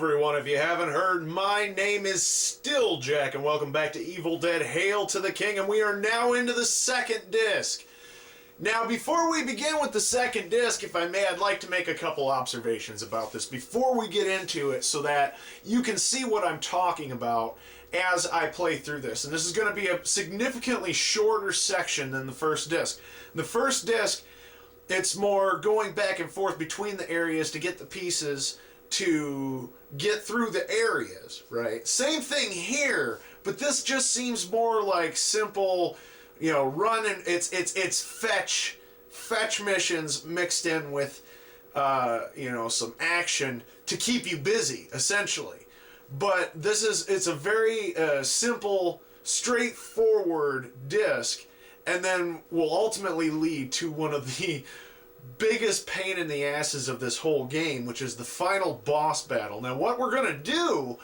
everyone, if you haven't heard, my name is still Jack, and welcome back to Evil Dead Hail to the King, and we are now into the second disc. Now, before we begin with the second disc, if I may, I'd like to make a couple observations about this before we get into it so that you can see what I'm talking about as I play through this. And this is going to be a significantly shorter section than the first disc. The first disc, it's more going back and forth between the areas to get the pieces to get through the areas, right? Same thing here, but this just seems more like simple, you know, run and it's fetch missions mixed in with you know, some action to keep you busy, essentially. But it's a very simple, straightforward disc, and then will ultimately lead to one of the biggest pain in the asses of this whole game, which is the final boss battle. Now, what we're going to do,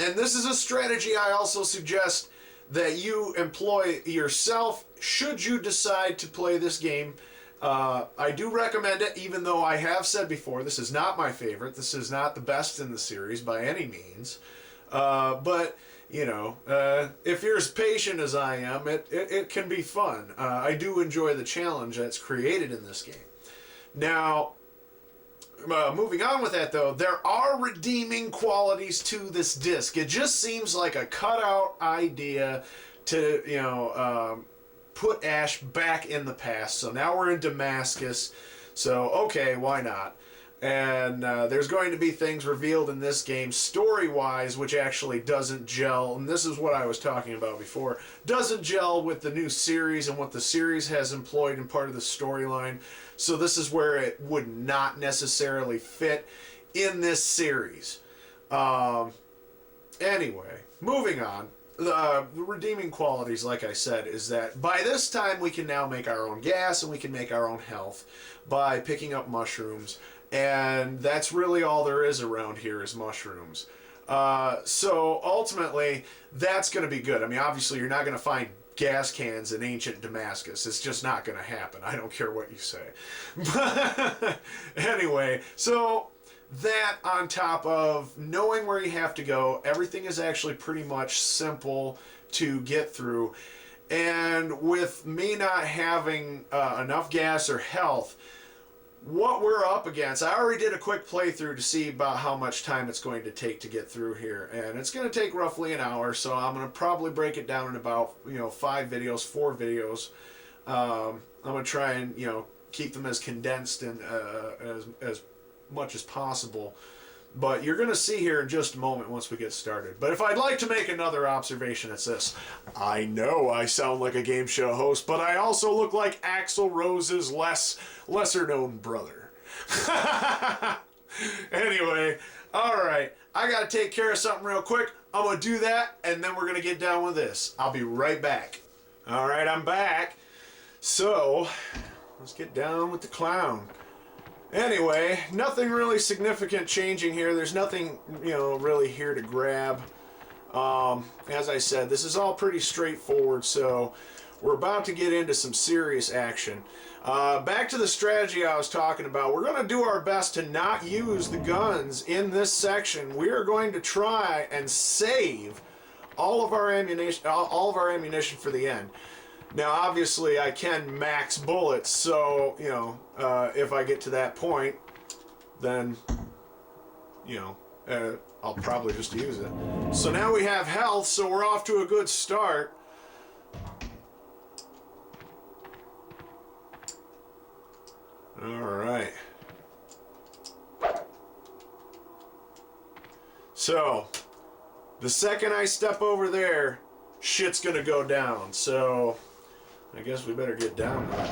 and this is a strategy I also suggest that you employ yourself should you decide to play this game. I do recommend it, even though I have said before, this is not my favorite. This is not the best in the series by any means. But, you know, if you're as patient as I am, it can be fun. I do enjoy the challenge that's created in this game. Now, moving on with that, though, there are redeeming qualities to this disc. It just seems like a cutout idea to, you know, put Ash back in the past. So now we're in Damascus, so okay, why not? And there's going to be things revealed in this game story-wise which actually doesn't gel, and this is what I was talking about before, doesn't gel with the new series and what the series has employed in part of the storyline. So this is where it would not necessarily fit in this series. Anyway, moving on. The redeeming qualities, like I said, is that by this time we can now make our own gas and we can make our own health by picking up mushrooms, and that's really all there is around here is mushrooms. So ultimately, that's going to be good. I mean, obviously you're not going to find gas cans in ancient Damascus. It's just not going to happen. I don't care what you say. But anyway, so that on top of knowing where you have to go, everything is actually pretty much simple to get through. And with me not having enough gas or health, what we're up against, I already did a quick playthrough to see about how much time it's going to take to get through here, and it's going to take roughly an hour, so I'm going to probably break it down in about, you know, 4 videos. I'm going to try and, you know, keep them as condensed and as much as possible, but you're going to see here in just a moment once we get started. But if I'd like to make another observation, it's this. I know I sound like a game show host, but I also look like Axl Rose's lesser known brother. Anyway, alright, I got to take care of something real quick. I'm going to do that, and then we're going to get down with this. I'll be right back. Alright, I'm back. So, let's get down with the clown. Anyway, nothing really significant changing here. There's nothing, you know, really here to grab. As I said, this is all pretty straightforward, so we're about to get into some serious action. Back to the strategy I was talking about. We're going to do our best to not use the guns in this section. We are going to try and save all of our ammunition for the end. Now, obviously, I can max bullets, so, you know, if I get to that point, then, you know, I'll probably just use it. So now we have health, so we're off to a good start. Alright. So, the second I step over there, shit's gonna go down, so I guess we better get down there.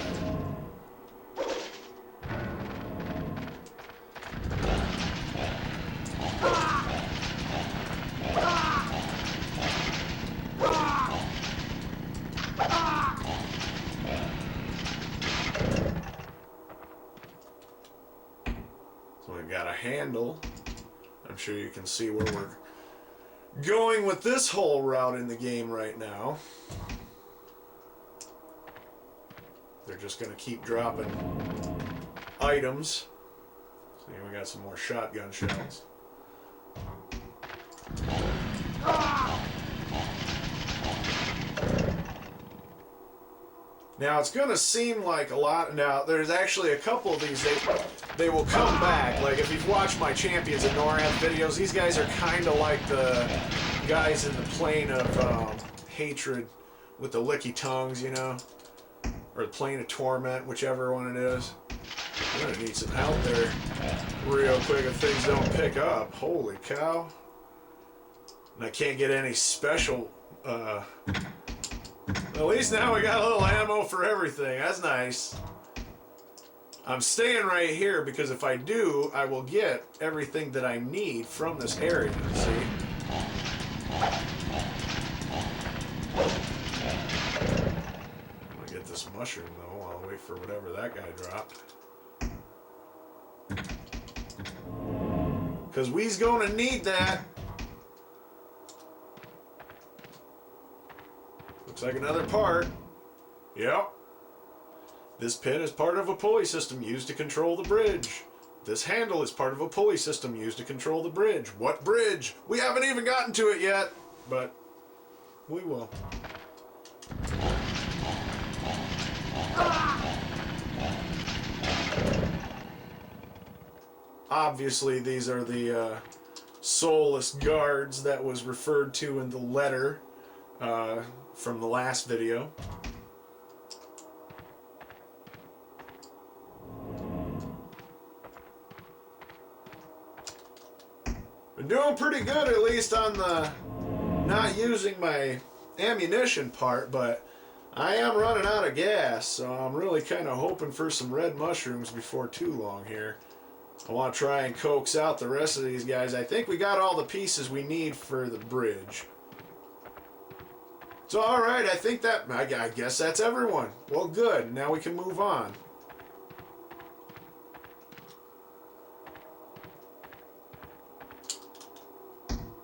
So we've got a handle. I'm sure you can see where we're going with this whole route in the game right now. They're just going to keep dropping items. See, we got some more shotgun shells. Now, it's going to seem like a lot. Now, there's actually a couple of these, they will come back. Like, if you've watched my Champions of Norath videos, these guys are kind of like the guys in the plane of hatred with the licky tongues, you know? Or the plane of torment, whichever one it is. I'm going to need some help there real quick if things don't pick up. Holy cow. And I can't get any special... At least now we got a little ammo for everything. That's nice. I'm staying right here because if I do, I will get everything that I need from this area. See? I'm gonna get this mushroom though while I wait for whatever that guy dropped. Because we's gonna need that. Looks like another part. Yep. This pin is part of a pulley system used to control the bridge. This handle is part of a pulley system used to control the bridge. What bridge? We haven't even gotten to it yet, but we will. Obviously, these are the soulless guards that was referred to in the letter from the last video. Been doing pretty good, at least on the not using my ammunition part, but I am running out of gas, so I'm really kind of hoping for some red mushrooms before too long here. I want to try and coax out the rest of these guys. I think we got all the pieces we need for the bridge. So, alright, I think that, I guess that's everyone. Well, good. Now we can move on.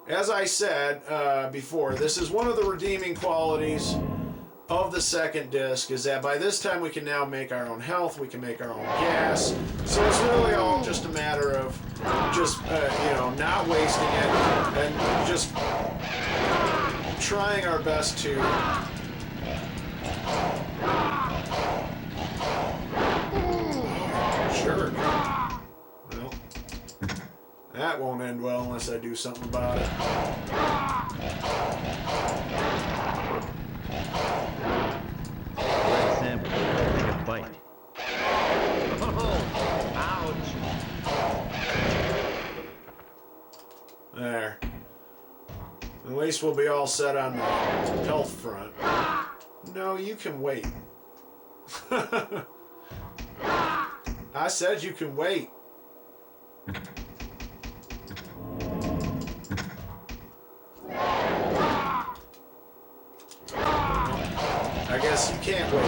As I said before, this is one of the redeeming qualities of the second disc, is that by this time we can now make our own health, we can make our own gas. So it's really all just a matter of just, you know, not wasting it and just trying our best to sure. Well, that won't end well unless I do something about it. Red sample. Take a bite. Oh, ouch. There. At least we'll be all set on the health front. No, you can wait. I said you can wait. I guess you can't wait.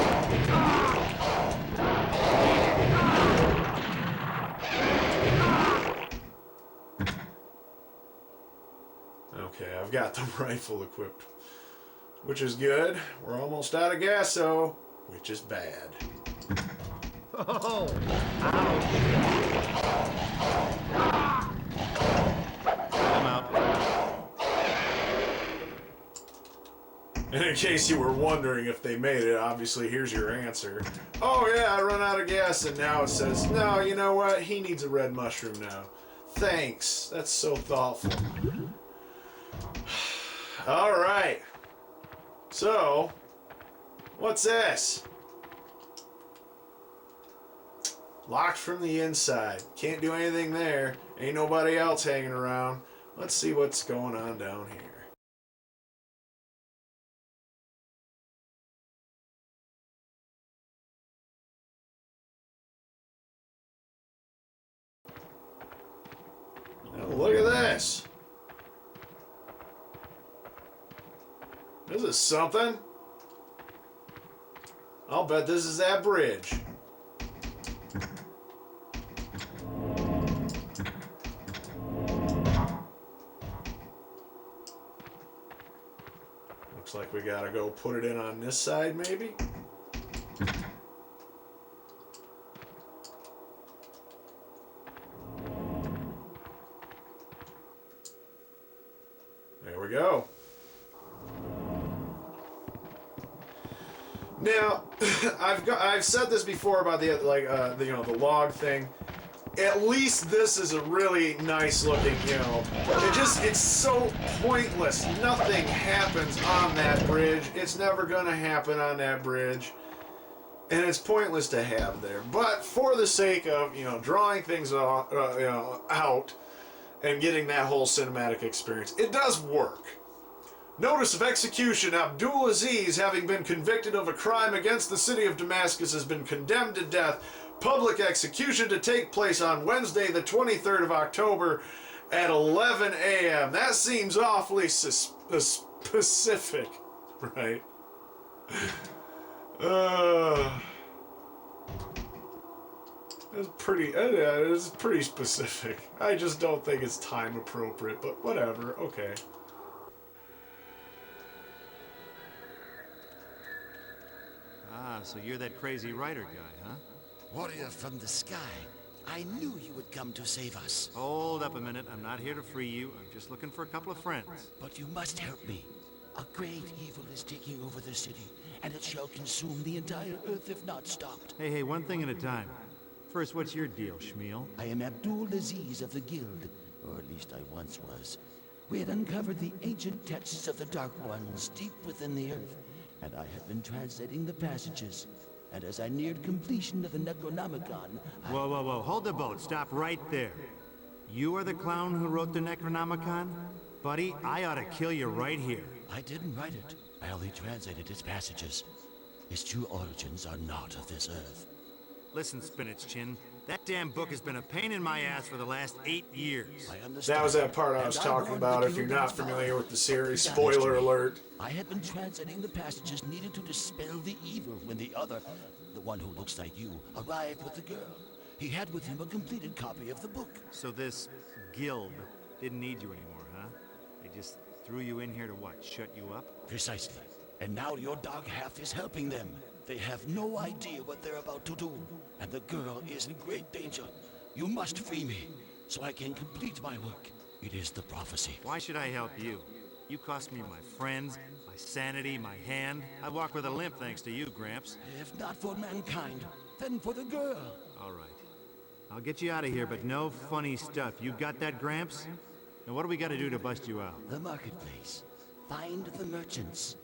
Okay, I've got the rifle equipped, which is good. We're almost out of gas, though, which is bad. Oh, ouch. I'm out. And in case you were wondering if they made it, obviously here's your answer. Oh yeah, I run out of gas, and now it says, no, you know what? He needs a red mushroom now. Thanks. That's so thoughtful. Alright. So, what's this? Locked from the inside. Can't do anything there. Ain't nobody else hanging around. Let's see what's going on down here. Now look at this. This is something. I'll bet this is that bridge. Looks like we gotta go put it in on this side, maybe? There we go. Now, I've said this before about the the log thing. At least this is a really nice looking, it's so pointless. Nothing happens on that bridge. It's never gonna happen on that bridge. And it's pointless to have there. But for the sake of, drawing things out and getting that whole cinematic experience, it does work. Notice of execution. Abdulaziz, having been convicted of a crime against the city of Damascus, has been condemned to death. Public execution to take place on Wednesday, the 23rd of October at 11 a.m. That seems awfully specific, right? It's pretty specific. I just don't think it's time appropriate, but whatever, okay. Ah, so you're that crazy writer guy, huh? Warrior from the sky. I knew you would come to save us. Hold up a minute. I'm not here to free you. I'm just looking for a couple of friends. But you must help me. A great evil is taking over the city, and it shall consume the entire Earth if not stopped. Hey, one thing at a time. First, what's your deal, Shmuel? I am Abdulaziz of the Guild, or at least I once was. We had uncovered the ancient texts of the Dark Ones deep within the Earth, and I had been translating the passages. And as I neared completion of the Necronomicon, Whoa. Hold the boat. Stop right there. You are the clown who wrote the Necronomicon? Buddy, I ought to kill you right here. I didn't write it. I only translated its passages. Its true origins are not of this Earth. Listen, Spinach Chin. That damn book has been a pain in my ass for the last 8 years. I understand. That was that part I was talking about, if you're not familiar with the series. Spoiler alert. I had been translating the passages needed to dispel the evil when the other, the one who looks like you, arrived with the girl. He had with him a completed copy of the book. So this guild didn't need you anymore, huh? They just threw you in here to what, shut you up? Precisely. And now your dark half is helping them. They have no idea what they're about to do. And the girl is in great danger. You must free me, so I can complete my work. It is the prophecy. Why should I help you? You cost me my friends, my sanity, my hand. I walk with a limp thanks to you, Gramps. If not for mankind, then for the girl. All right. I'll get you out of here, but no funny stuff. You got that, Gramps? Now what do we got to do to bust you out? The marketplace. Find the merchants.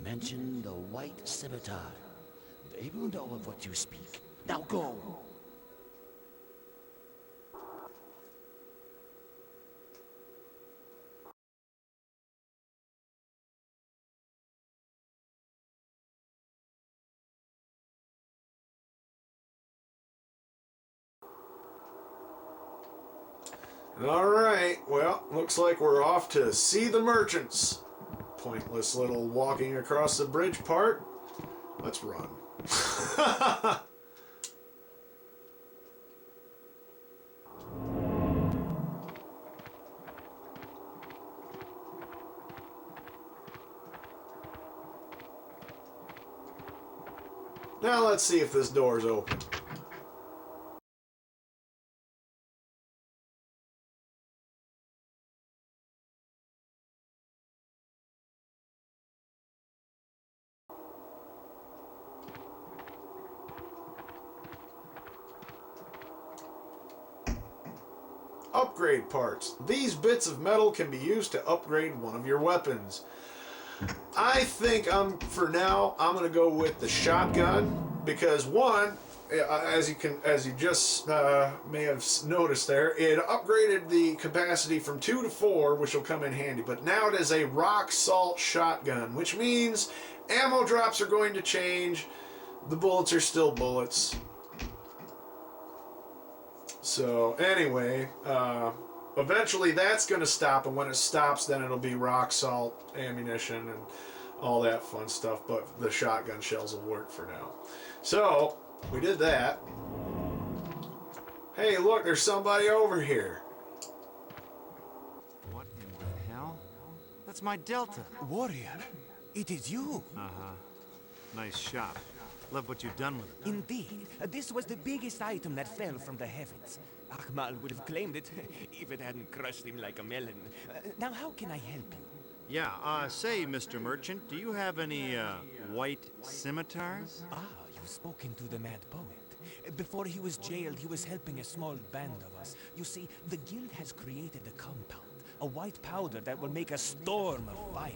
Mention the White Scimitar. They will know of what you speak. Now go! Alright, well, looks like we're off to see the merchants. Pointless little walking across the bridge part. Let's run. Now let's see if this door's open. Upgrade parts. These bits of metal can be used to upgrade one of your weapons. I think for now I'm gonna go with the shotgun because one, as you just may have noticed there, it upgraded the capacity from 2 to 4, which will come in handy. But now it is a rock salt shotgun, which means ammo drops are going to change. The bullets are still bullets. So anyway, eventually that's going to stop, and when it stops, then it'll be rock salt ammunition and all that fun stuff, but the shotgun shells will work for now. So, we did that. Hey, look, there's somebody over here. What in the hell? That's my Delta. Warrior, it is you. Uh-huh. Nice shot. Love what you've done with it. Indeed, this was the biggest item that fell from the heavens. Akmal would have claimed it if it hadn't crushed him like a melon. Now, how can I help you? Yeah, say, Mr. Merchant, do you have any, white scimitars? Ah, you've spoken to the mad poet. Before he was jailed, he was helping a small band of us. You see, the guild has created a compound, a white powder that will make a storm of fire.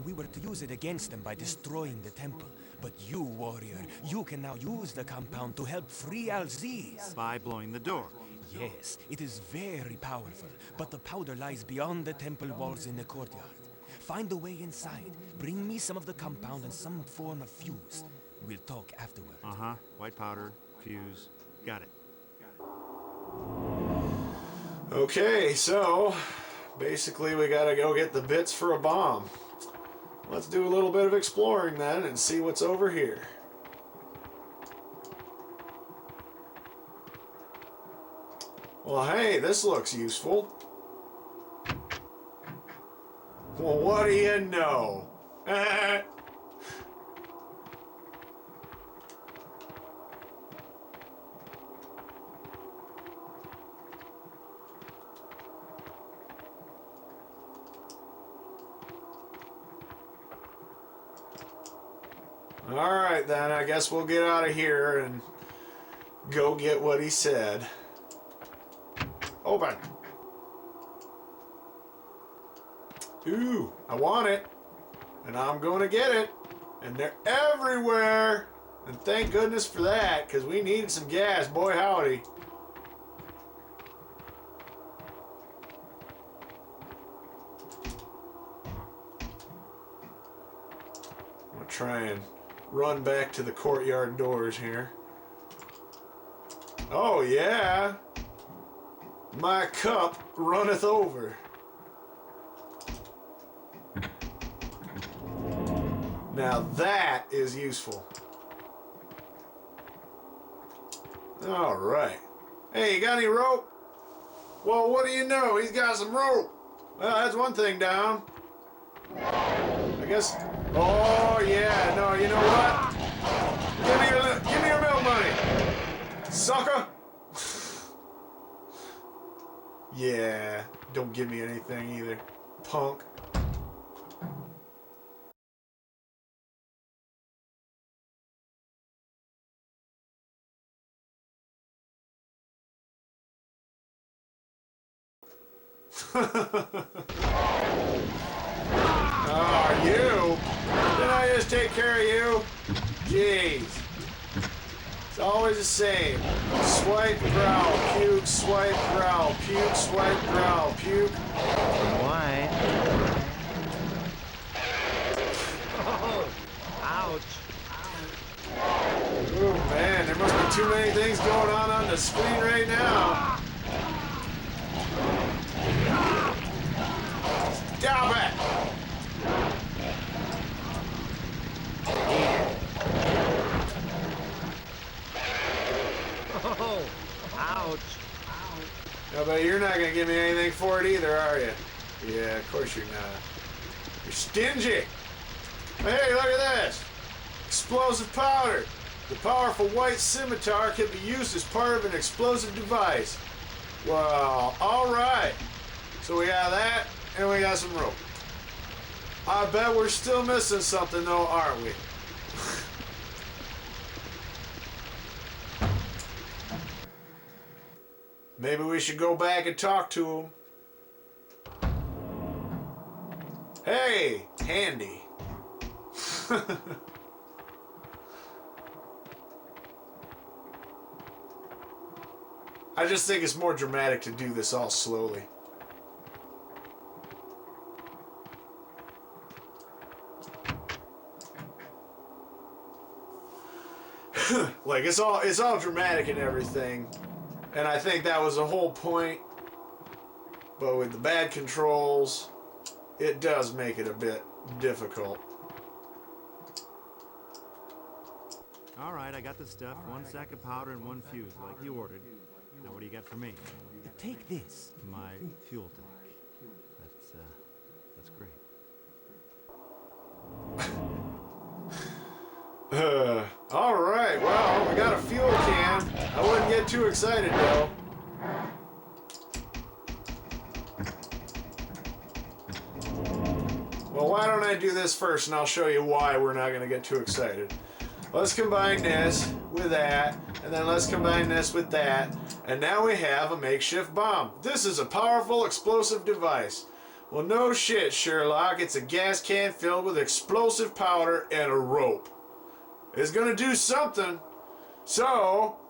We were to use it against them by destroying the temple. But you, warrior, you can now use the compound to help free Al-Aziz. By blowing the door. Yes, it is very powerful, but the powder lies beyond the temple walls in the courtyard. Find a way inside. Bring me some of the compound and some form of fuse. We'll talk afterward. Uh-huh. White powder, fuse. Got it. Okay, so basically we gotta go get the bits for a bomb. Let's do a little bit of exploring then and see what's over here. Well, hey, this looks useful. Well, what do you know? Alright then, I guess we'll get out of here and go get what he said. Open! Ooh, I want it. And I'm gonna get it. And they're everywhere! And thank goodness for that, because we needed some gas, boy howdy. I'm gonna try and run back to the courtyard doors here. Oh yeah! My cup runneth over. Now that is useful. Alright. Hey, you got any rope? Well, what do you know? He's got some rope. Well, that's one thing down. I guess... Oh, yeah. No, you know what? Give me your milk money. Sucker. Yeah. Don't give me anything either. Punk. Oh, you? Didn't I just take care of you? Jeez. It's always the same. Swipe, growl, puke, swipe, growl, puke, swipe, growl, puke. Why? Oh, ouch. Oh man, there must be too many things going on the screen right now. Stop it! Oh, ouch. No, but you're not gonna give me anything for it either, are you? Yeah, of course you're not. You're stingy. Hey, look at this! Explosive powder. The powerful white scimitar can be used as part of an explosive device. Well, alright. So we got that, and we got some rope. I bet we're still missing something though, aren't we? Maybe we should go back and talk to him. Hey, handy. I just think it's more dramatic to do this all slowly. Like it's all dramatic and everything, and I think that was the whole point. But with the bad controls, it does make it a bit difficult. All right, I got the stuff. 1 sack of powder and 1 fuse, like you ordered. Now what do you got for me? Take this. My fuel tank. That's great. All right, well, we got a fuel can. I wouldn't get too excited, though. Well, why don't I do this first, and I'll show you why we're not going to get too excited. Let's combine this with that, and then let's combine this with that, and now we have a makeshift bomb. This is a powerful explosive device. Well, no shit, Sherlock. It's a gas can filled with explosive powder and a rope. It's going to do something. So,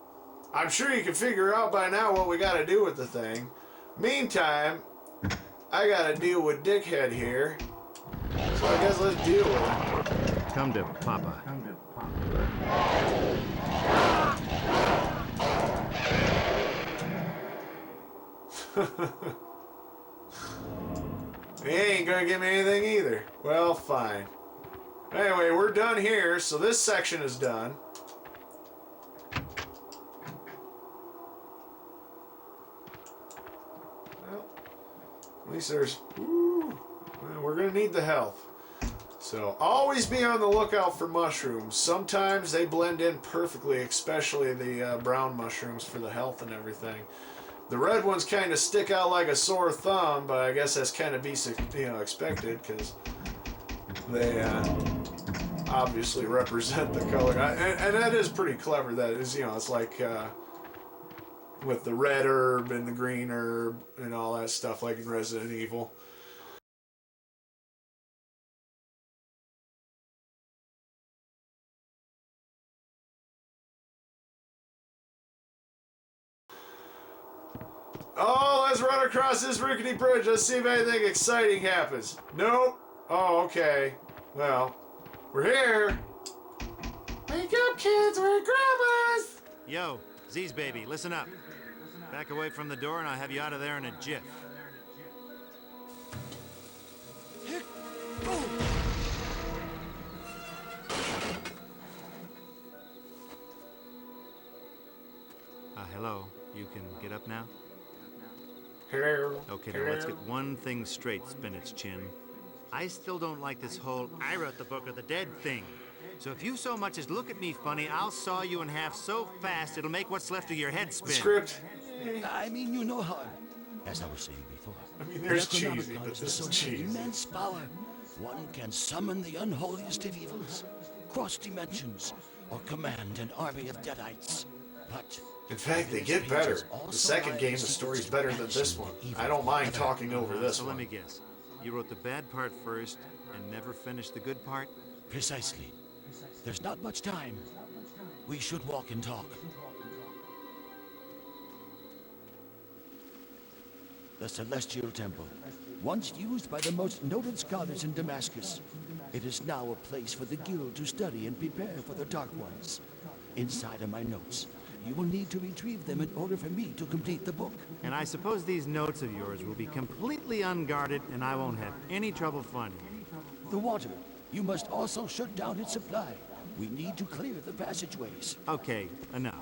I'm sure you can figure out by now what we got to do with the thing. Meantime, I got to deal with Dickhead here. So I guess let's deal with it. Come to Papa. He ain't gonna give me anything either. Well, fine. Anyway, we're done here, so this section is done. Well, at least there's... Ooh, well, we're gonna need the health. So, always be on the lookout for mushrooms. Sometimes they blend in perfectly, especially the brown mushrooms for the health and everything. The red ones kind of stick out like a sore thumb, but I guess that's kind of expected because they obviously represent the color. And that is pretty clever. That is, it's like with the red herb and the green herb and all that stuff, like in Resident Evil. Oh, let's run across this rickety bridge. Let's see if anything exciting happens. Nope. Oh, okay. Well, we're here. Wake up, kids. We're at Grandma's. Yo, Z's baby, listen up. Back away from the door and I'll have you out of there in a jiff. Hello. You can get up now? Hello. Okay, now let's get one thing straight, Spinach Chin. I still don't like this whole I wrote the book of the dead thing. So if you so much as look at me funny, I'll saw you in half so fast it'll make what's left of your head spin. Script. I mean, you know how. As I was saying before. I mean, there's the cheesy, Necronomicon but is this is of cheesy. immense power. One can summon the unholiest of evils, cross dimensions, or command an army of deadites. But in fact, they get better. The second game, the story's better than this one. I don't mind talking over this So one. let me guess. You wrote the bad part first and never finished the good part? precisely. There's not much time. We should walk and talk. The Celestial Temple, once used by the most noted scholars in Damascus. It is now a place for the Guild to study and prepare for the Dark Ones. Inside are my notes. You will need to retrieve them in order for me to complete the book. And I suppose these notes of yours will be completely unguarded and I won't have any trouble finding them. The water. You must also shut down its supply. We need to clear the passageways. Okay, enough.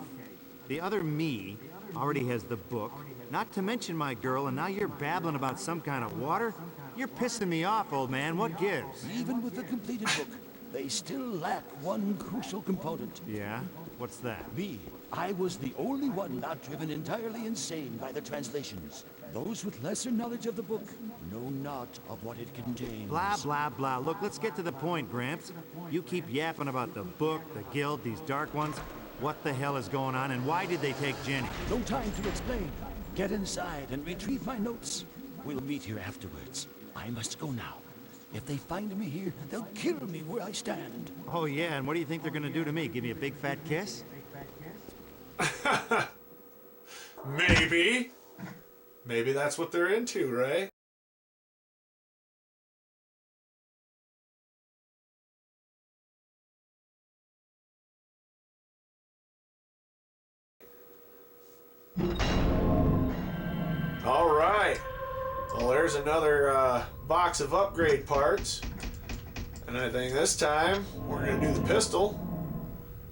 The other me already has the book, not to mention my girl, and now you're babbling about some kind of water? You're pissing me off, old man. What gives? Even with the completed book, they still lack one crucial component. Yeah? What's that? Me. I was the only one not driven entirely insane by the translations. Those with lesser knowledge of the book know not of what it contains. Blah, blah, blah. Look, let's get to the point, Gramps. You keep yapping about the book, the guild, these dark ones. What the hell is going on, and why did they take Jenny? No time to explain. Get inside and retrieve my notes. We'll meet here afterwards. I must go now. If they find me here, they'll kill me where I stand. Oh, yeah, and what do you think they're gonna do to me? Give me a big fat kiss? Maybe. Maybe that's what they're into, right? All right. Well, there's another box of upgrade parts. And I think this time we're going to do the pistol.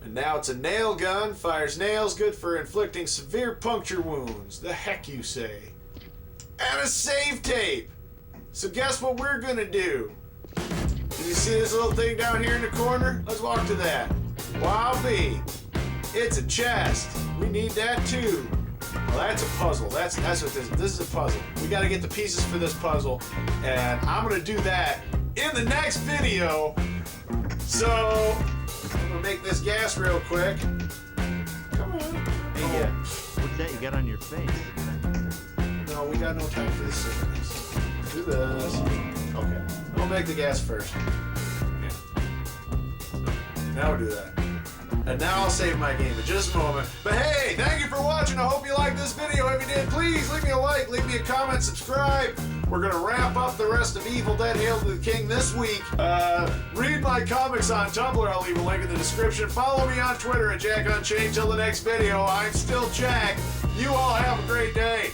And now it's a nail gun, fires nails, good for inflicting severe puncture wounds. The heck you say. And a save tape. So guess what we're going to do? Do you see this little thing down here in the corner? Let's walk to that. Wow, B. It's a chest. We need that too. Well, that's a puzzle. That's what this is. This is a puzzle. We got to get the pieces for this puzzle, and I'm gonna do that in the next video. So, I'm gonna make this gas real quick. Come on. Hey, what's that you got on your face? No, we got no time for this. Do this. Okay. We'll make the gas first. Yeah. Now we'll do that. And now I'll save my game in just a moment. But hey, thank you for watching. I hope you liked this video. If you did, please leave me a like, leave me a comment, subscribe. We're going to wrap up the rest of Evil Dead Hail to the King this week. Read my comics on Tumblr. I'll leave a link in the description. Follow me on Twitter at Jack Unchained. Till the next video, I'm still Jack. You all have a great day.